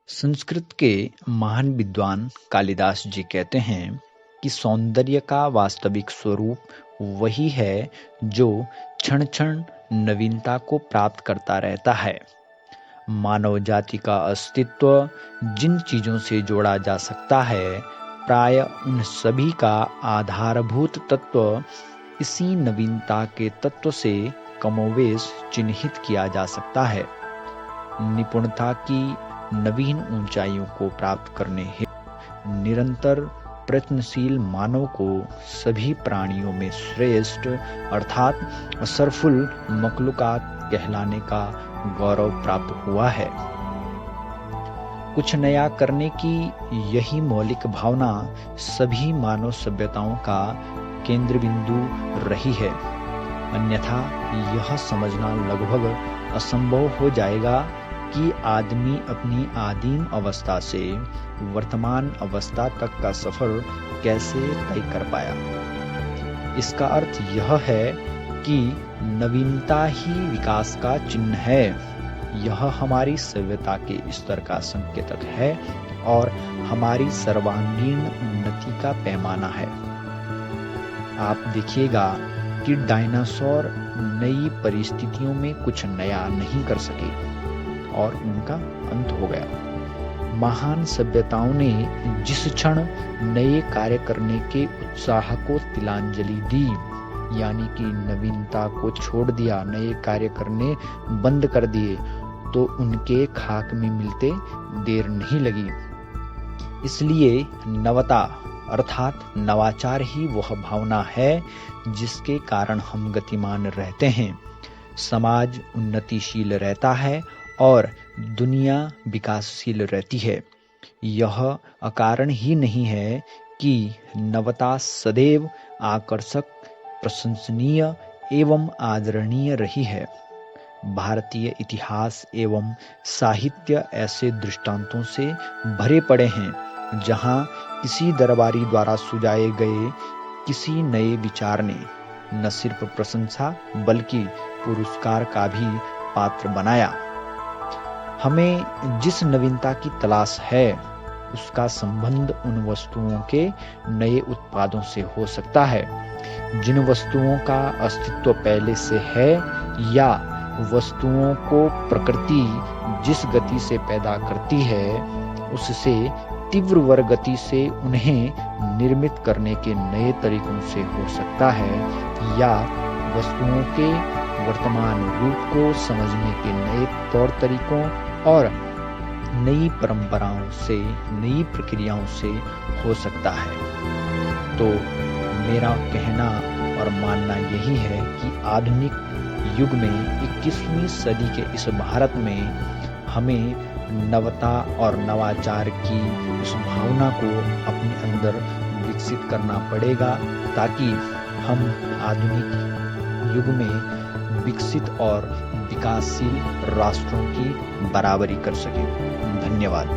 संस्कृत के महान विद्वान कालिदास जी कहते हैं कि सौंदर्य का वास्तविक स्वरूप वही है जो क्षण क्षण नवीनता को प्राप्त करता रहता है। मानव जाति का अस्तित्व जिन चीजों से जोड़ा जा सकता है, प्राय उन सभी का आधारभूत तत्व इसी नवीनता के तत्व से कमोवेश चिन्हित किया जा सकता है। निपुणता की नवीन ऊंचाइयों को प्राप्त करने हेतु निरंतर प्रयत्नशील मानव को सभी प्राणियों में श्रेष्ठ अर्थात असरफुल मखलूकात कहलाने का गौरव प्राप्त हुआ है। कुछ नया करने की यही मौलिक भावना सभी मानव सभ्यताओं का केंद्र बिंदु रही है। अन्यथा यह समझना लगभग असंभव हो जाएगा कि आदमी अपनी आदिम अवस्था से वर्तमान अवस्था तक का सफर कैसे तय कर पाया। इसका अर्थ यह है कि नवीनता ही विकास का चिन्ह है। यह हमारी सभ्यता के स्तर का संकेतक है और हमारी सर्वांगीण उन्नति का पैमाना है। आप देखिएगा कि डायनासोर नई परिस्थितियों में कुछ नया नहीं कर सके और उनका अंत हो गया। महान सभ्यताओं ने जिस क्षण नए कार्य करने के उत्साह को तिलांजलि दी, यानी कि नवीनता को छोड़ दिया, नए कार्य करने बंद कर दिए, तो उनके खाक में मिलते देर नहीं लगी। इसलिए नवता अर्थात नवाचार ही वह भावना है जिसके कारण हम गतिमान रहते हैं, समाज उन्नतिशील रहता है और दुनिया विकासशील रहती है। यह अकारण ही नहीं है कि नवता सदैव आकर्षक, प्रशंसनीय एवं आदरणीय रही है। भारतीय इतिहास एवं साहित्य ऐसे दृष्टांतों से भरे पड़े हैं जहां किसी दरबारी द्वारा सुझाए गए किसी नए विचार ने न सिर्फ प्रशंसा बल्कि पुरस्कार का भी पात्र बनाया। हमें जिस नवीनता की तलाश है उसका संबंध उन वस्तुओं के नए उत्पादों से हो सकता है जिन वस्तुओं का अस्तित्व पहले से है, या वस्तुओं को प्रकृति जिस गति से पैदा करती है उससे तीव्र गति से उन्हें निर्मित करने के नए तरीकों से हो सकता है, या वस्तुओं के वर्तमान रूप को समझने के नए तौर तरीकों और नई परंपराओं से, नई प्रक्रियाओं से हो सकता है। तो मेरा कहना और मानना यही है कि आधुनिक युग में 21वीं सदी के इस भारत में हमें नवता और नवाचार की उस भावना को अपने अंदर विकसित करना पड़ेगा ताकि हम आधुनिक युग में विकसित और विकासशील राष्ट्रों की बराबरी कर सकें। धन्यवाद।